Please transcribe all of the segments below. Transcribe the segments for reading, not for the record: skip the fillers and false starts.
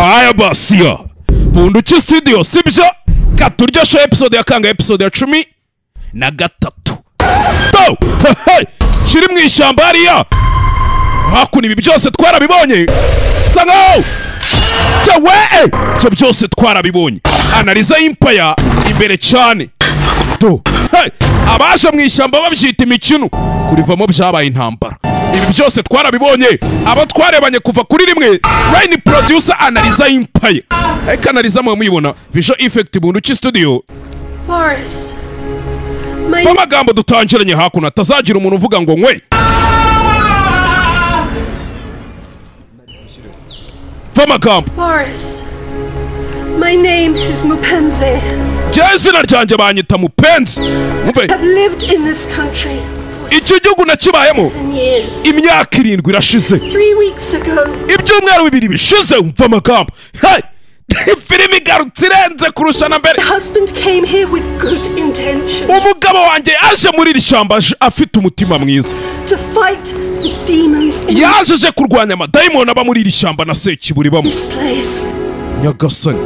Aya basiya Bunduki studio sibyo katurya show episode ya kanga episode ya 13 to kiri mu ishyamba hariya hakuno ibi byose twarabibonye sangaho cyawe cyo byose twarabibonye analiza impaya imbere cyane to abaje mu ishyamba babyita imikino kurivamo byabaye intambara ibi byose twarabibonye abo twarebanye kuva kuri rimwe Rain producer analiza impaya analiza mu muyibona visual effect Bunduki studio Forest amagambo dutangiranye hakuno atazagira umuntu uvuga ngo nkwe amagambo Forest My name is Mupenzi Jezina ryanjye banyita Mupenzi I've lived in this country iki gihugu nakibayemo imyaka 7 irashize 3 weeks ago ibyumweru 2 bishize umva amagambo filimi igarutse irenze kurusha na mbere husband came here with good intention umugabo wanjye aje muri iri shyamba afite umutima mwiza to fight the demons yaje kurwanya amadayimoni aba muri iri shyamba na sekiburi bamwe nyagasani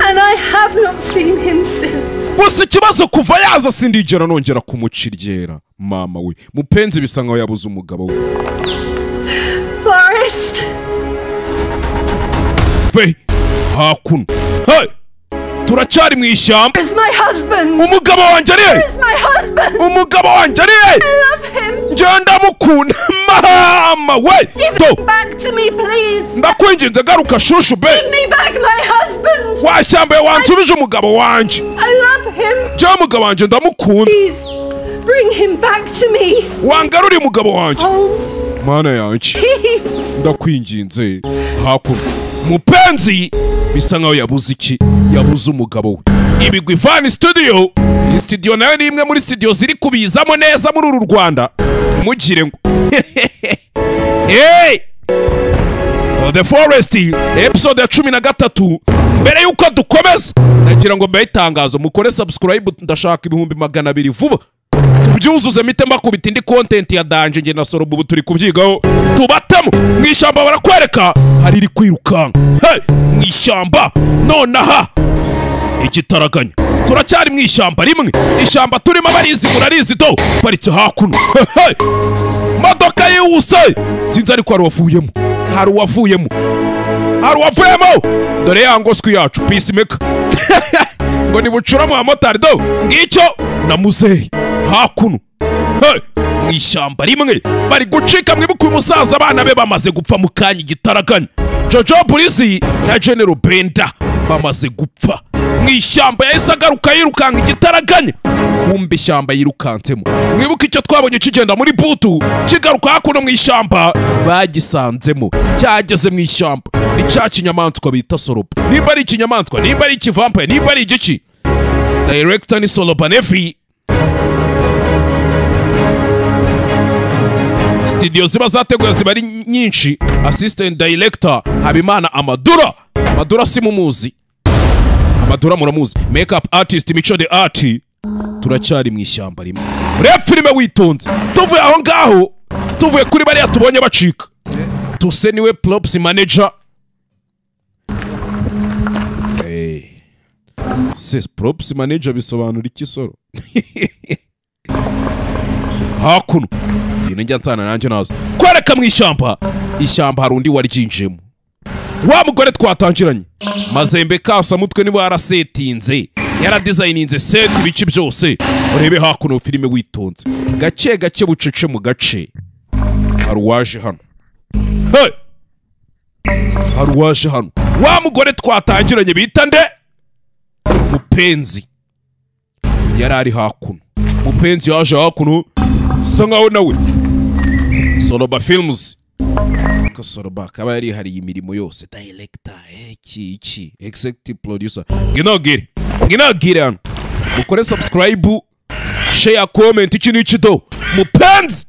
and I have not seen him since gusa ikibazo kuva yaza sindigera nongera kumuciryera mama we Mupenzi bisa nkaho yabuze umugabo we Forest hakuno turacyari mu ishyamba umugabo wanjye ari umugabo wanjye ari ngenda mukunda mama we ndakwinginze garuka shushu be washyambaye wansubije umugabo wanjye njyewe umugabo wanjye ndamukunda wangaruriye umugabo wanjye mana yanjye ndakwinginze hakuno Mupenzi bisa nkaho yabuze iki yabuze umugabo we ibigwi Van studio iyi studio nayo ni imwe muri studio ziri kubizamo neza muri uru Rwanda imugire ngo The Forest episode ya 13 mbere yuko dukomeza nagira ngo mbayitangazo mukore subscribe ndashaka 200,000 vuba tubyuzuze mitema kubita indi content ya danje nge na Soro bubu turi kubyigaho tubatamo mwishyamba barakwereka hari iri kwirukanka mwishyamba nonaha igitaraganya turacyari mwishyamba rimwe ishyamba turimo barizi murarizi do paritse hakuno modoka yihuse sinzi ariko hari uwavuyemo dore yangoswe yacu peacemaker ngo nibucura mu motari do ngicyo na muzehe hakuno mwishyamba rimwe bari gucika mwibuka umusaza abana be bamaze gupfa mu kanya igitaraganya Jojo Police na General Benda bamaze gupfa mwishyamba yahise agaruka yirukanga igitaraganya kumbe ishyamba yirukantsemo mwibuka icyo twabonye kigenda muri butu kigaruka hakuno mwishyamba bagisanzemo cyageze mwishyamba ni cya kinyamaswa bita soroba nimba ari ikinyamaswa nimba ari ikivampire nimba ari igiki director ni Soroba Nefi studio ziba zateguye ziba ari nyinshi assistant director Habimana Amadura simumuzi Amadura muramuzi makeup artist Mico the Art turacyari mu ishyamba rimwe rep filime witonze tuvuye aho ngaho tuvuye kuri bariya tubonye bacika tuse niwe props manager props manager bisobanura iki Soro hakuno njya nsana nanjye nazo kwereka mu ishyamba hari undi waryinjemo wa mugore twatangiranye mazembe kasa mutwe niba yarasetinze yaradesigninze set bici byose urebe hakuno filime witonze gake bucece mu gace haruwaje hano wa mugore twatangiranye bita nde Mupenzi yarari hakuno Mupenzi yaje hakuno sa nkaho nawe Soroba Films Soroba akaba yari hari imirimo yose director iki executive producer nginagire hano mukore subscribe share comment iki n'iki do Mupenzi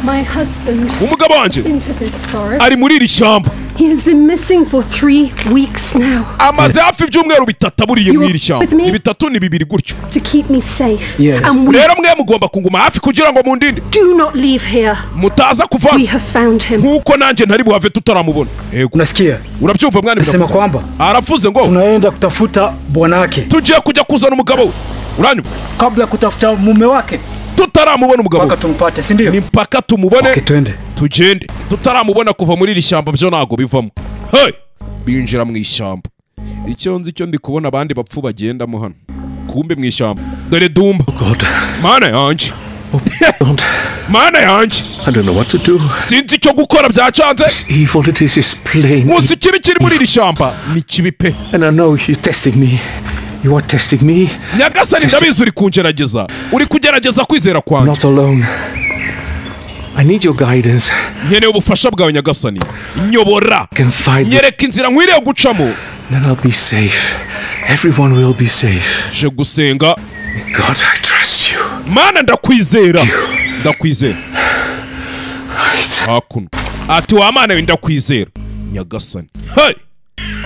My husband umugabo wanjye into this forest. ari muri iri shyamba. He has been missing for 3 weeks now. Amaze hafi ibyumweru bitatu aburiye You mu were iri shyamba. with me? Ni bitatu ni bibiri gutyo. To keep me safe. Yes. And we Rero mwe mugomba kunguma hafi kugira ngo mundinde. do not leave here. Mutaza kuva. We have found him. Nkuko nanjye ntari buhave tutaramubona. Yego. Unasikia? Urabyumva mwana Nasema kwamba aravuze ngo tunaenda kutafuta bwanake. tugiye kujya kuzana umugabo we. Uranyumva? Kabla kutafuta mume wake. Tutaramubona umugabo. Mpaka tumpate, si ndio? Ni mpaka tumubone. Okay, twende. Tugende. Tutaramubona kuva muri iri shyamba byo nago bivamo. Hey! Binjira mu ishyamba. Icyo nzi cyo ndi kubona abandi bapfu bagendamo hano. Kumbe mu ishyamba. Dore dumba. God. Mana yanjye. God. Mana yanjye. I don't know what to do. Sinzi icyo gukora byacanze. Evil it is plain. Gusa ikibi kiri muri iri shyamba ni kibi pe. And I know you're testing me. You are testing me. Nyagasani ndabizi uri kungerageza. Uri kugerageza kwizera kwanjye. Not alone. I need your guidance. Nkeneye ubufasha bwawe Nyagasani. Nyobora. Nyereka inzira nkwiriye gucamo. Then I'll be safe. Everyone will be safe. Je gusenga. God, I trust you. Mana ndakwizera. Ndakwizera. Hakuno. Ati wa mana we ndakwizera. Nyagasani. Hey!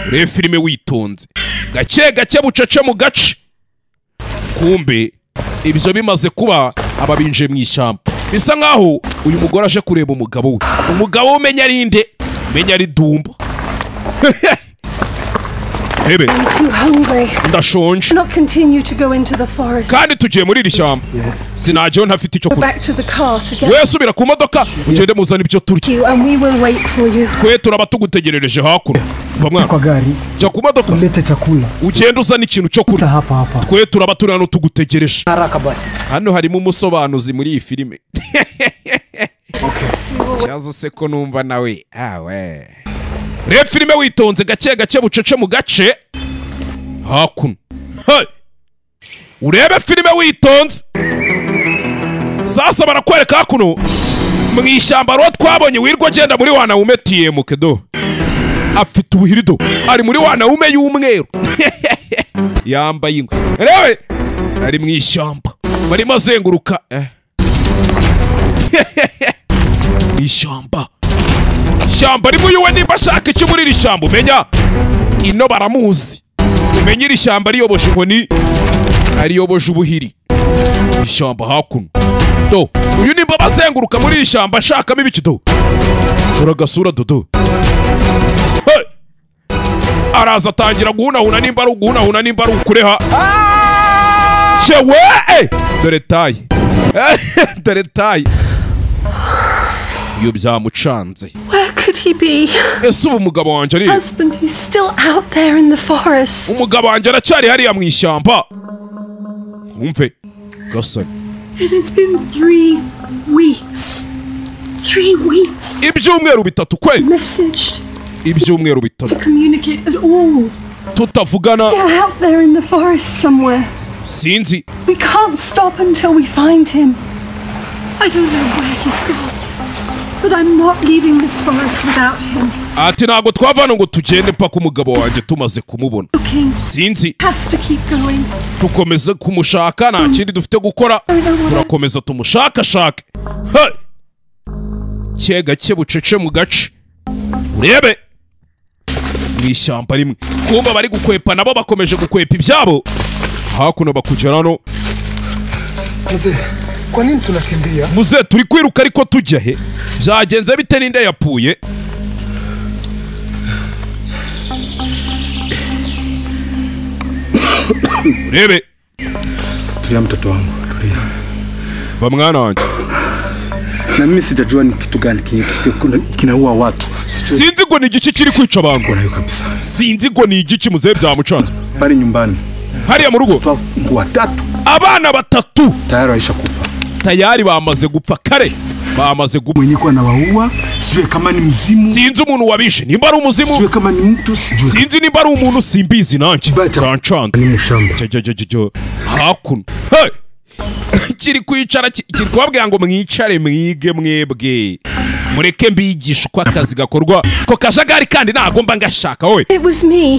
Ure filime witonze. Gake gake bucece mu gace. Kumbe ibyo bimaze kuba ababinje mu ishyamba. Bisa nkaho uyu mugore aje kureba umugabo we. Umugabo umenya rinde? Menya ari dumba. Hebe. I'm too hungry. Ndashonje. Not continue to go into the forest. Kandi tugiye muri iri shyamba. Sinajyeho ntafite icyo Go kurya. back to the car to get We subira ku modoka ugende muzana ibyo turya. you and we will wait for you. Twe turaba tugutegerereje hakuno. Kwa Bamwana. gari. Jya ku modoka. Ulete chakula. Ugende uzana ikintu cyo kurya. Hapa. Twe turaba turi hano tugutegereje. Haraka basi. Hano harimo umusobanuzi muri iyi filime. Okay. Cyazo se ko numva nawe. We. Re filime witonze gake gake bucece mu gace. Hakuno. Hey! Urebe filime witonze. Sasa barakwereka hakuno. Mu ishyamba ro twabonye wirwa agenda muri wana umetiye mu kedo. Afite ubuhirido. Ari muri wana ume y'umweru. Yambaye ingwe. Rewe ari mu ishyamba. Bari mazenguruka. Ishyamba. Ishyamba rimwe yuwe nimba ashaka iki muri iri shyamba umenya. Ino baramuzi. Umenya iri shyamba riyoboje inkoni. Ariyoboje ubuhiri. Ishyamba hakuno. Do. Uyu nimba bazenguruka muri iri shyamba ashakamo ibiki do. Turagasura dodo. Hey! Araza atangira guhunahuna nimba ari uguhunahuna nimba ari ukureha. Chewe! Dore tayi. Dore tayi. Iyo byamucanze. Where could he be? Ese ubu umugabo wanjye ari? Husband, he's still out there in the forest. Umugabo wanjye aracyari hariya mu ishyamba. Umve. Gasani. It has been 3 weeks. 3 weeks. Ibyumweru bitatu kwe. Messaged Ibyumweru bitatu. to communicate at all. Tutavugana. Still out there in the forest somewhere. Sinzi. We can't stop until we find him. I don't know where he's gone, but I'm not leaving this forest without him. Ati ntabwo twavana ngo tugende mpaka umugabo wanjye tumaze kumubona. Looking. Sinzi. Have to keep going. Tukomeza kumushaka nta kindi dufite gukora. Turakomeza tumushakashake. Hey! Cyega cye bucece mu gace. Urebe. Mu ishyamba rimwe. Kumba bari gukwepa nabo bakomeje gukwepa ibyabo. Hakuno bakugerano. Mzee, kwa nini tunakimbia? Muze turi kwiruka ariko tujya he? Byagenze bite ninde yapfuye? Urebe. Tulia mtoto wangu, tulia. Va mwana wanjye. Na mimi sitajua ni kitu gani kinaua watu. Sinzi ngo ni igiki kiri kwica abantu. Bora kabisa. Sinzi ngo ni igiki muze byamucanze. Bari nyumbani. Hariya mu rugo. Watatu. Abana batatu. Tayari aisha kufa. Tayari bamaze gupfa kare. Bamaze gupfa. Mwenye kwa na waua, sijue kama ni mzimu. Sinzi umuntu wabishe. Nimba ari umuzimu. Sijue kama ni mtu, sijue. Sinzi nimba ari umuntu simbizi nanjye. Cancanze. Ni mushamba. Hakuno. Hey! Kiri kwicara kiri kubabwira ngo mwicare mwige mwebwe. Mureke mbigisha uko akazi gakorwa. Ko kajagari kandi ntago mba ngashaka wowe. It was me.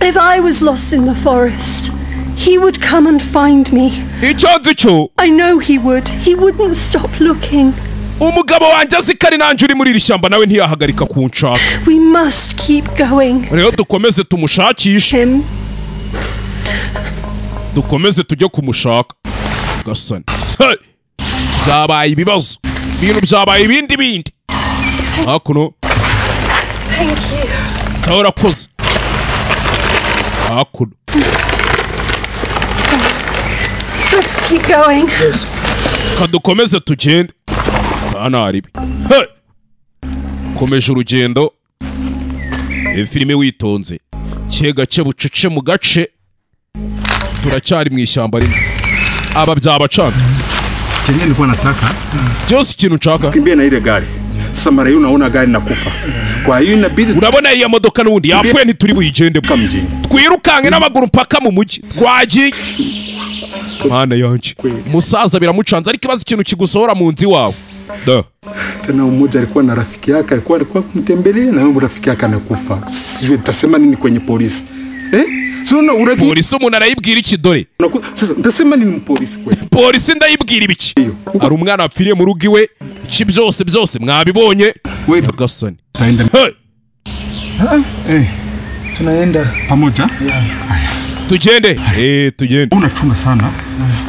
If I was lost in the forest, He would come and find me. icyo nzi cyo I know he would. He wouldn't stop looking. umugabo wanjye azi ko ari nanjye uri muri iri shyamba nawe ntiyahagarika kunshaka. We must keep going. rero dukomeze tumushakishe. Him. dukomeze tujye kumushaka. gasani byabaye ibibazo, ibintu byabaye ibindi hakuno. Thank you. sawa urakoze. hakuno Let's keep going. kadukomeze tugende. sana aribi komeje urugendo. filime witonze, gake bucece mu gace. turacyari mu ishyamba rimwe. aba byabacanze Chenye nilikuwa nataka byose ikintu nshaka kimbia na ile gari. Sasa mara hiyo unaona gari nakufa. Kwa hiyo inabidi urabona iriya modoka n'ubundi yapfuye ntituri buyigende mjini. twirukange n'amaguru mpaka mu mujyi. twagiye mana yanjye musaza biramucanze ariko ibaza ikintu kigusohora mu nzi wawe. Tena mmoja alikuwa na rafiki yake alikuwa kumtembelea na yule rafiki yake anakufa. Sijui nitasema nini kwenye polisi. Sio uragi polisi umuntu arayibwira iki dore. Sasa nitasema nini polisi kweli? polisi ndayibwira ibiki? ari umwana apfiriye mu rugo iwe. iki byose mwabibonye. we gasani taenda tunaenda pamoja. tugende. tugende. Unachunga sana.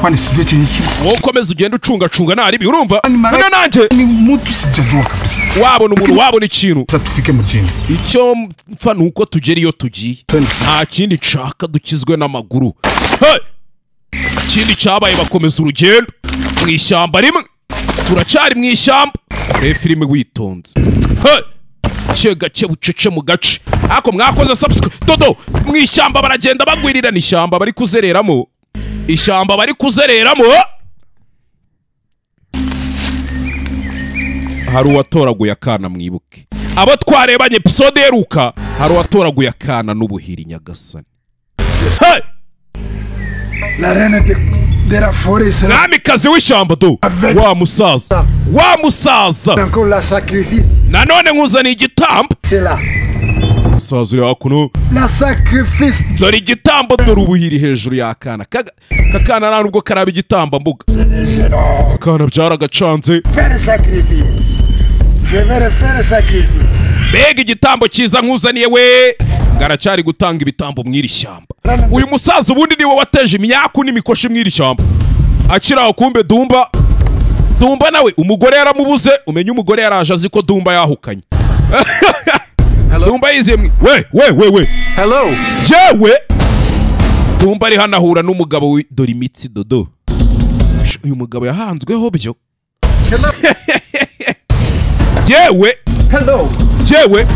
Kwani sijui chenye wowe ukomeza ugenda ucunga naribi urumva. none nanjye ni mtu sijajua kabisa. wabona umuntu wabona ikintu. Sasa tufike mjini. icyo mpfa nuko tugera iyo tugiye. nta kindi nshaka dukizwe n'amaguru. ikindi cyabaye bakomeza urugendo mu ishyamba rimwe. turacyari mu ishyamba. filime witonze. gake bucece mu gace. ako mwakoze subscribe dodo. mu ishyamba baragenda bagwirirana ishyamba bari kuzereramo. ishyamba bari kuzereramo. hari uwatoraguye akana mwibuke. abo twarebanye episode yeruka hari uwatoraguye akana n'ubuhiri nyagasani. La reine de la forêt sera mwamikazi w'ishyamba do. wa musaza encore la sacrifice. nanone nkuzaniye igitambo. C'est là. musaza uri hakuno. La sacrifice. dore igitambo dore ubuhiri hejuru y'akana. kakana nta nubwo karaba igitambo mbuga. akana byaragacanze. Faire le sacrifice. Je vais refaire le sacrifice. mbega igitambo cyiza nkuzaniye we. garacyari gutanga ibitambo mw'iri shyamba. uyu musaza ubundi niwe wateje imyaku n'imikoshi mw'iri shyamba. akiraho kumbe dumba nawe umugore yaramubuze. umenye umugore yaraje azi ko dumba yahukanye. dumba yiziye we Hello. jewe dumba ari hano ahura n'umugabo dore imitsi dodo. uyu mugabo yahanzweho byo. jewe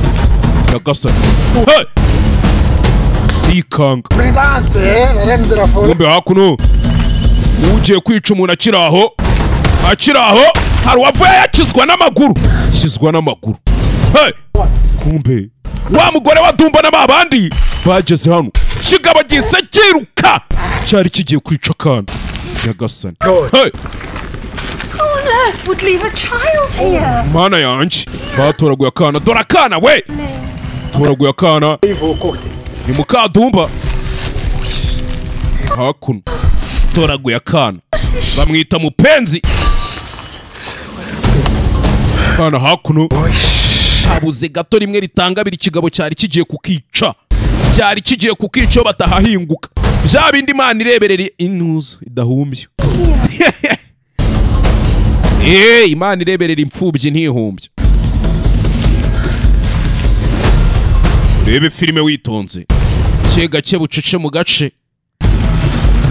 yagasana ikanga. Brigante, la reine de la forêt. kumbe hakuno ugiye kwica umuntu akiraho hari uwavuye yakizwa n'amaguru. kumbe wa mugore wa dumba n'abandi bageze hano. kigabo gise kiruka cyari kigiye kwica akana nyagasani. Who on earth would leave a child here? mana yanjye batoraguye akana. dore akana we. toraguye akana ni mukadumba. hakuno toraguye akana bamwita mupenzi. akana hakuno habuze gato rimwe ritanga biri kigabo cyari kigiye kukica. iyo batahahinguka. bya bindi Imana ireberera intuzo idahumbye. Imana ireberera imfubyi ntihumbye. rebe filime witonze. gake bucece mu gace.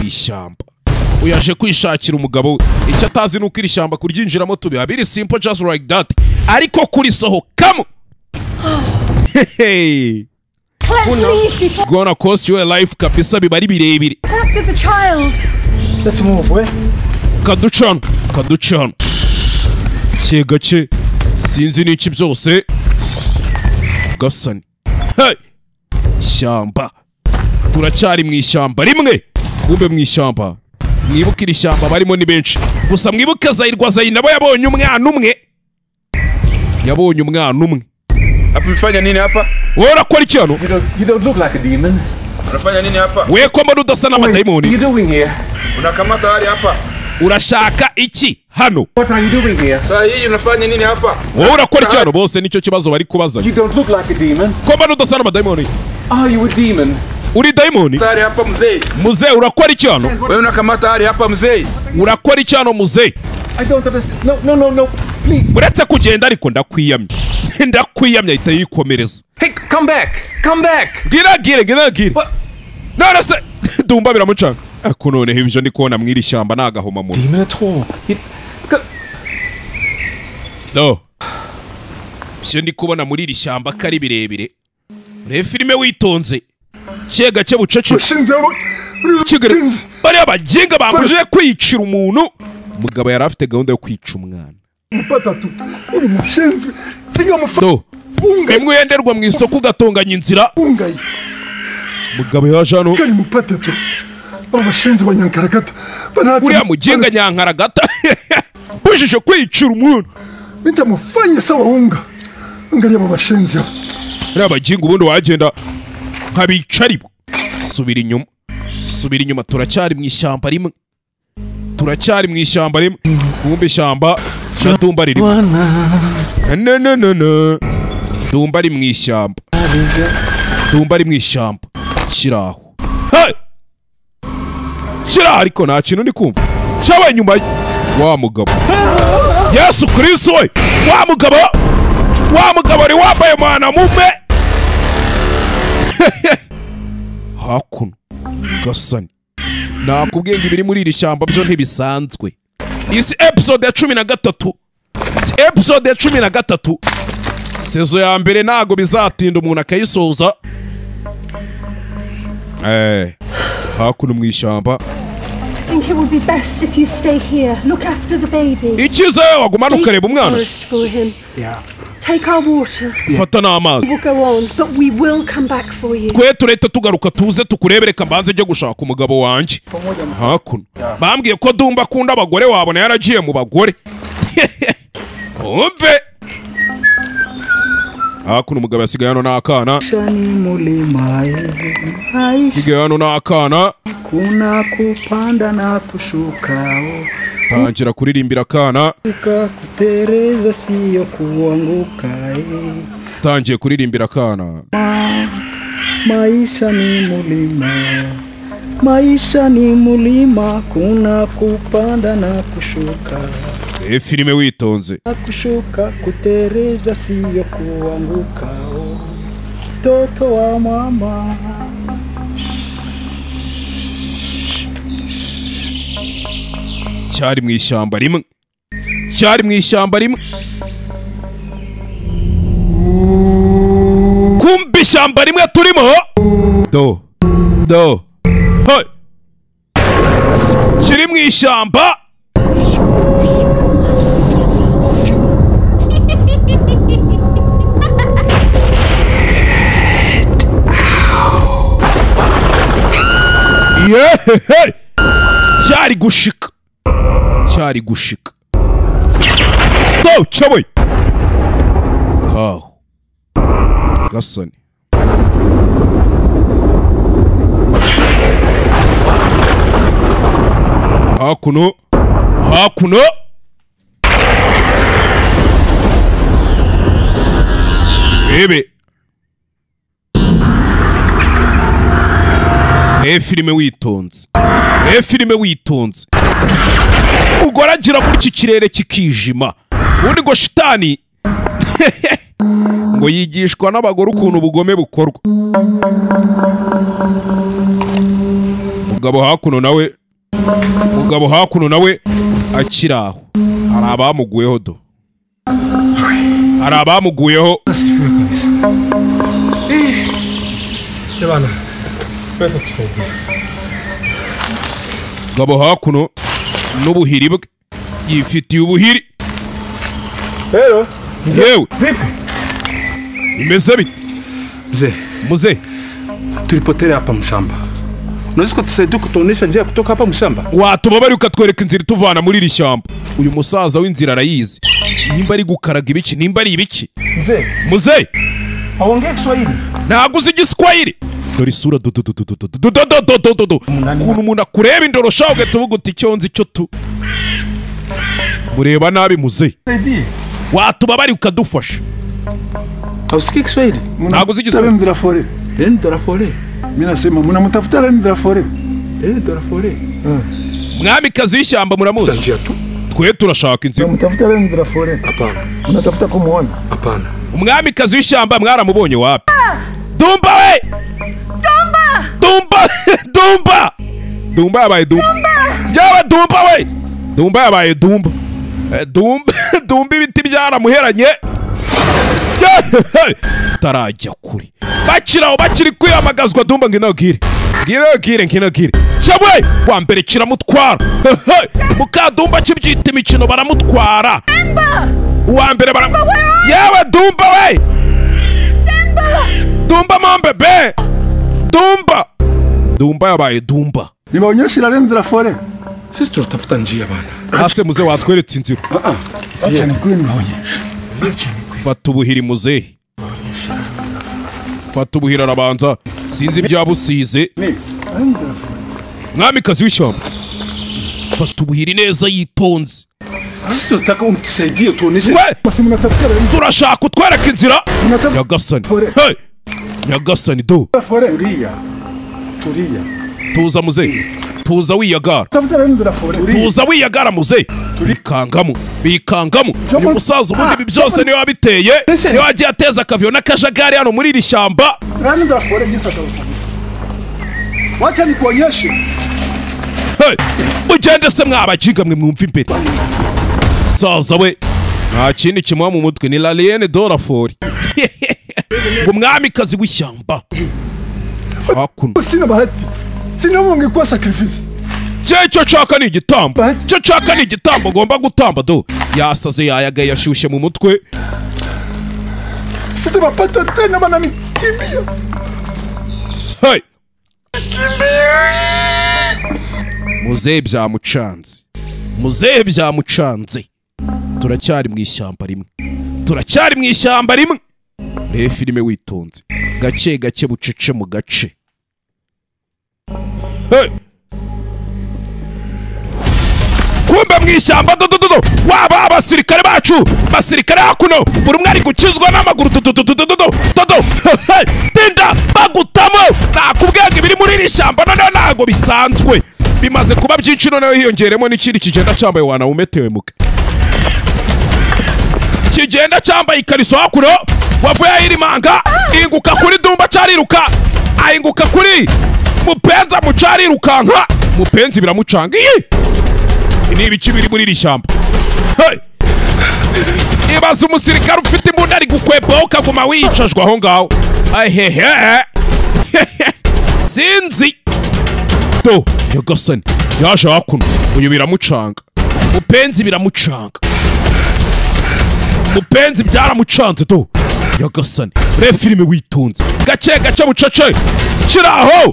ishyamba. uyaje kwishakira umugabo we. icyo atazi nuko iri shyamba kuryinjiramo tubiha biri simple just like that. ariko kurisohokamo Let's leave before gonna cost your life kabisa. biba ari birebire. after the child. Let's move, ouais. kaducana gake sinzi n'iki byose. gasani ishyamba. turacyari mu ishyamba rimwe. kumbe mu ishyamba mwibuke iri shyamba barimo ni benshi. gusa mwibuke Zayirwa nabo yabonye umwana umwe. Hapa mfanya nini hapa? wowe urakora iki hano? You don't look like a demon. Unafanya nini hapa? Wewe kwamba udasa na madaimoni. What are you doing here? Unakamata hali hapa. Urashaka iki hano? What are you doing here? Sasa hii unafanya nini hapa? Wowe urakora iki hano? Bose nicyo kibazo bari kubaza. You don't look like a demon. Kwamba udasa na madaimoni. Are you a demon? Uri daimoni? Hali hapa mzee. Mzee urakora iki hano? Wewe unakamata hali hapa mzee. Urakora iki hano mzee? I don't understand. No. Please. Uretse kugenda ariko ndakwiyamye. Ndakwiyamye ahita yikomereza. Hey, come back. Come back. Gira. None se dumba biramucanga. Ako none hivyo ndi kubona mwiri shyamba nagahoma mu. Demon at all. No. Byo ndi kubona muri iri shyamba kari birebire. Re filime witonze. Cyega cye bucece. Bari abaginga bambuje kwicira umuntu. Mugabo yari afite gahunda yo kwica umwana. Mupatatu. Uri mushenzi. Tinga mufa. Emwe yenderwa mu isoko ugatonganya inzira. Ungayi. Mugabo yaje hano. Kari mupatatu. Abashenzi banyankaragata. Uriya muginga nyankaragata. Bujije kwicira umuntu. Nitamufanya sawa unga. Ngari abo bashenzi. Uriya baginga ubundi wagenda nkabicaribo. Subira inyuma turacyari mu ishyamba rimwe. Kumbe ishyamba na dumba ririmo. No. Dumba ari mu ishyamba. Kiraho. Hey! Kiraho ariko nta kintu ndi kumva. Cyabaye inyuma wa mugabo. Yesu Kristo we! Wa mugabo ari wambaye mwana mume. Hakuno. Gasani. Nakubwiye ngo ibiri muri iri shyamba byo ntibisanzwe. Isi episode ya 13. Sezo ya mbere nago bizatinda umuntu akayisoza. Hakuno mu ishyamba. I think it would be best if you stay here. Look after the baby. Ikize wagumana ukareba umwana. Yeah. Take our water. Fata n'amazi. We'll go on, but we will come back for you. Twe tureta tugaruka tuze tukurebere kambanze je gushaka umugabo wanje. Hakuno. Bambwiye ko dumba akunda abagore wabona yaragiye mu bagore. Umve. Hakuno umugabo yasigaye hano n'akana. Sigaye hano n'akana. Kuna kupanda na kushuka. Tangira kuririmbira akana. Kutereza siyo kuanguka. Tangiye kuririmbira akana. Maisha ni mulima, kuna kupanda na kushuka. Filime witonze. Kushuka kutereza siyo kuanguka. Toto wa mama. Cyari mu ishyamba rimwe. Kumbe ishyamba rimwe turimo. Do. Hey. Kiri mu ishyamba. Hey. Cyari gushika. Do chaboy. Kaho. Gasani. Hakuno. Bebe. Filime witonze. Ugoragira muri iki kirere kikijima. Ubundi ngo shitani ngo yigishwa n'abagore ukuntu ubugome bukorwa. Mugabo hakuno nawe akiraho. Hari abamuguyeho do. Asifiwe kabisa. Bana. Peta kusaidia. Mugabo hakuno n'ubuhiri bwe yifitiye ubuhiri. Hello. Yewe. Vipi? Imeze bite? Mzee. Tulipotelea hapa mshamba. Unaweza kutusaidia kutuonesha njia kutoka hapa mshamba? Watubabari ukatwereka inzira tuvana muri iri shyamba. Uyu musaza w'inzira arayizi. Nimba ari gukaraga ibiki, nimba ari ibiki. Mzee. Haongea Kiswahili? Ntabwo uzi Igiswahili. dore isura ukuntu umuntu akureba indorosha ugahita uvuga uti icyo nzi cyo tu mureba nabi muze watuba bari ukadufasha hausikii Kiswahili ntabwo uzi Kiswahili de la forêt de la forêt mimi nasema mnamtafuta de la forêt de la forêt mwamikazi w'ishyamba muramuzi njia tu twe turashaka inzira mnamtafuta de la forêt hapana mnatafuta kumuona hapana umwamikazi w'ishyamba mwaramubonye wapi dumba we dumba yabaye dumba yawe dumba we dumba yabaye dumba dumba ibiti byaramuheranye tarajya kuri bakiri kwiyamagazwa dumba nginagire cyabwe wa mbere kiramutwara mukadumba kibyita imikino baramutwara wa mbere yawe dumba we dumba mambebe dumba yabaye dumba nibaonyeshe la de la forêt sisi tunatafuta njia bana ase muze watweretse inzira acha nikwenda naonyesha fata ubuhiri muzehe fata ubuhiri arabanza sinzi ibyabusize mwamikazi w'ishyamba fata ubuhiri neza yitonze sisi tunataka umtusaidie tuoneshe turashaka utwereka inzira nyagasani do tulia tuza muzehe tuza wiyagara tuza wiyagara muzehe bikangamo uyu musaza ubundi ibi byose niyo wabiteye niyo wagiye ateza akavuyo n'akajagari hano muri iri shyamba wacha nikuonyeshe mugende se mwabajinga mwe mwumva imbere saza we nta kindi kimuha mu mutwe ni l'alien de la forêt ngo mwamikazi w'ishyamba hakuno sina bahati sina mungi kwa sacrifice cyo chaka ni igitambo ngomba gutamba do yasaze yayagaye yashushe mu mutwe sita bapata tena bana mikimbia muzehe byamucanze turacyari mu ishyamba rimwe reba filime witonze gake bucece mu gace kumbe mu ishyamba waba abasirikare bacu basirikare hakuno buri umwe ari gukizwa n'amaguru tinda bagutamo nakubwega ibiri muri iri shyamba noneho ntabwo bisanzwe bimaze kuba byinshi noneho hiyongeremo n'ikindi kigenda cyambaye wanawumetewe muke kigenda cyambaye ikariso hakuno wavuye ahirimanga inguka kuri dumba cyariruka ahinguka kuri mupenza mucarirukanka mupenzi biramucanga ni ibiki biri muri iri shyamba ibaza umusirikare ufite imbunda ari gukwepaho ukaguma wiyicajwe aho ngaho ahehe sinzi do nyagasani yaje hakuno uyu biramucanga mupenzi byaramucanze do nyagasani reba filime witonze gake bucece kiraho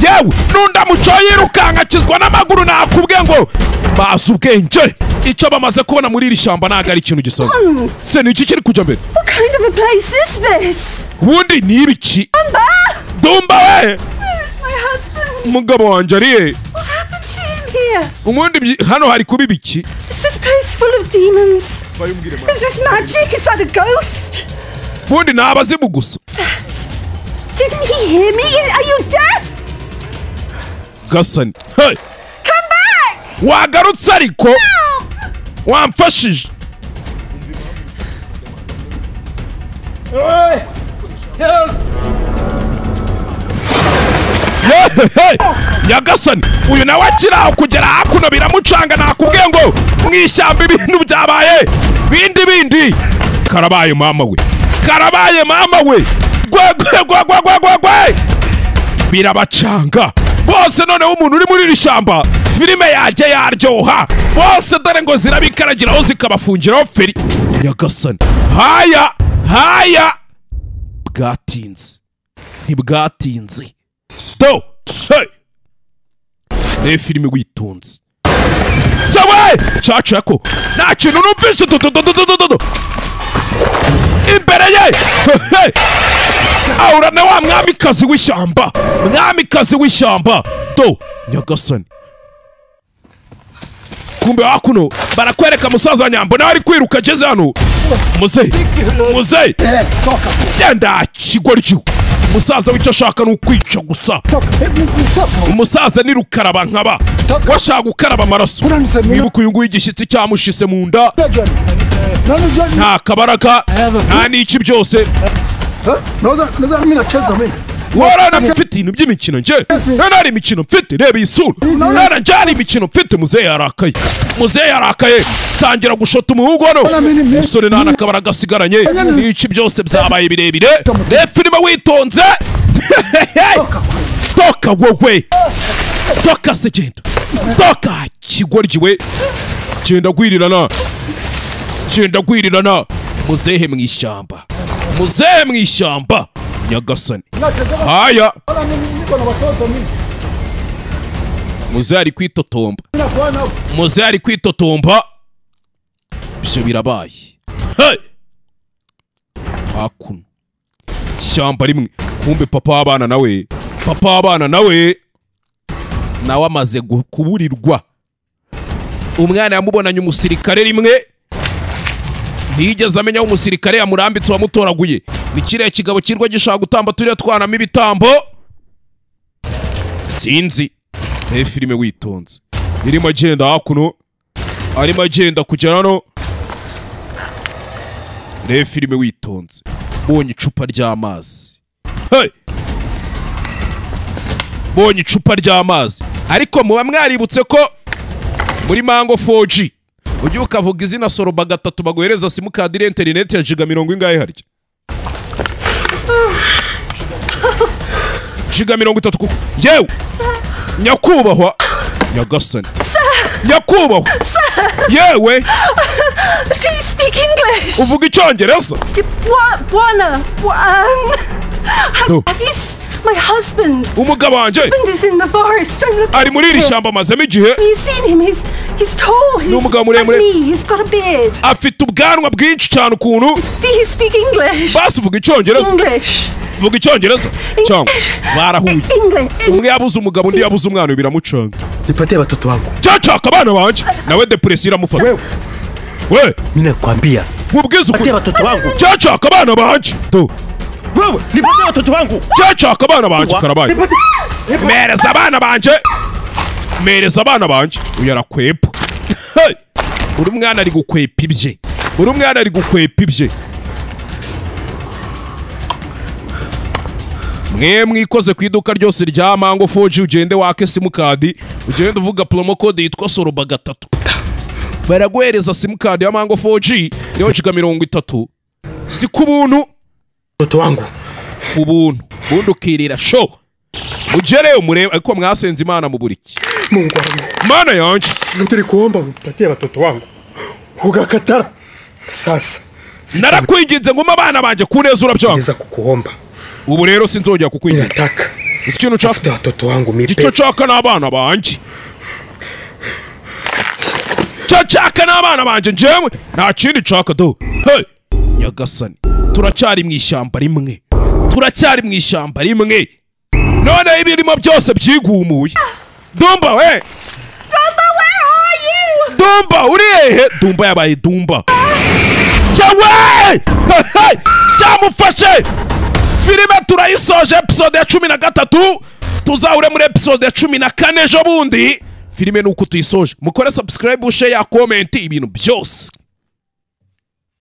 yewe nunda muco yirukanka akizwa n'amaguru nakubwe ngo bazi ubwenge icyo bamaze kubona muri iri shyamba ntabwo ari ikintu gisanzwe se ni iki kiri kujya mbere What kind of a place is this? ubundi ni ibiki dumba we umugabo wanjye ari he What happened to him here? ubundi hano hari kuba ibiki Is this place full of demons? Is this magic? Is that a ghost? ubundi ni abazimu gusa Didn't he hear me? Are you deaf? gasani Come back! wagarutse ariko wamfashije nyagasani uyu nawe akiraho kugera hakuno biramucanga nakubwiye ngo mu ishyamba ibintu byabaye bindi karabaye mama we gwe birabacanga bose noneho umuntu uri muri iri shyamba filime yajya yaryoha bose dore ngo zirabikaragiraho zikabafungiraho feri nyagasani haya ntibwatinze do reba filime witonze sawe cacako nta kintu numvise imbere ye ahura na wa mwamikazi w'ishyamba, mwamikazi w'ishyamba. Do nyagasani, kumbe hakuno barakwereka musaza wa nyambo nawe ari kwiruka ageze hano. Muzehe genda kigoryi, umusaza w'icyo ashaka ni ukwica gusa. Umusaza ni rukaraba nkaba, washaka gukaraba amaraso. Mwibuka uyu nguyu igishyitsi cyamushise mu nda, nta kabaraga nta n'iki byose. Warana mfite ibintu by'imikino nje, nari imikino mfite, reba isura, nara njyana imikino mfite. Muzehe yarakaye tangira gushota umuhungu hano. Musore nta nakabaraga asigaranye, n'iki byose byabaye birebire. Reba filime witonze. Toka wowe, toka se genda, toka kigoryi we, genda gwirirana. Muzehe mu ishyamba, nyagasani. Haya, muzehe ari kwitotomba, ibyo birabaye. Hakuno ishyamba rimwe, kumbe papa w'abana nawe amaze kuburirwa. Umwana yamubonanye umusirikare rimwe, ntiyigeze amenya aho umusirikare yamurambitse wamutoraguye. Ni kiriya kigabo kirwa gishaka gutamba turiya twanamo ibitambo. Sinzi. Filime witonze, irimo agenda hakuno, arimo agenda kugera hano. Filime witonze, bonye icupa ry'amazi. Ariko muba mwaributse ko muri Mango 4G ujye ukavuga izina Soroba 3 baguhereza simukadi ya internet ya giga 40 ingahe harya? Giga 30 kuko yewe nyakubahwa nyagasani, nyakubahwa yewe. Do you speak English? Uvuga icyongereza? Bwana. Have you my husband? Umugabo wanjye is in the forest. ari muri iri shyamba amazemo igihe. You've seen him. He's tall. He's got a beard. Afite ubwanwa bwinshi cyane ukuntu. Do you speak English? Basi uvuga icyongereza? English. Uvuga icyongereza? Cyangwa barahuye. Umwe yabuze umugabo undi yabuze umwana biramucanga. Nipatie watoto wangu. Chachaka bana banje. Nawe depression iramufata. We, mimi nakwambia. Mubwiza nipatie watoto wangu. Chachaka bana banje. To. Wewe, nipatie watoto wangu. Chachaka bana banje karabaye. Mereza abana banje. Uyarakwepa. Uri mwana ari gukwepa ibye. Mwe mwikoze ku iduka ryose rya Mango 4G ugende wake simukadi, ugende uvuga promo code yitwa Soroba 3. Baraguhereza simukadi ya Mango 4G yo giga 30. Si kubuntu. Toto wangu. Ubuntu. Bundi ukirira show. Ujere umureba ariko mwasenze Imana mu buriki. Mungu wangu. Mana yanje. Nitiri kuomba mpatie watoto wangu. Ugakatara. Sasa. Narakwinginze ngoma abana banje kuneza urabyanga. Ngiza kukuomba. Ubu rero sinzongera kukwinginga. Nataka. Ikintu cyafite watoto wangu mipe. Gico cyaka n'abana banje. Cyaka n'abana banje njemwe. Nta kindi cyaka do. Hey! Nyagasani. Turacyari mu ishyamba rimwe. None ibirimo byose byigumuye. Dumba we. Dumba, where are you? Dumba uri hehe? Dumba yabaye Dumba. Cyawe! Cyamufashe. Filime turayisoje episode ya 13. Tuzahure muri episode ya 14 ejo bundi. Filime nuko tuyisoje. Mukore subscribe, share, comment ibintu byose.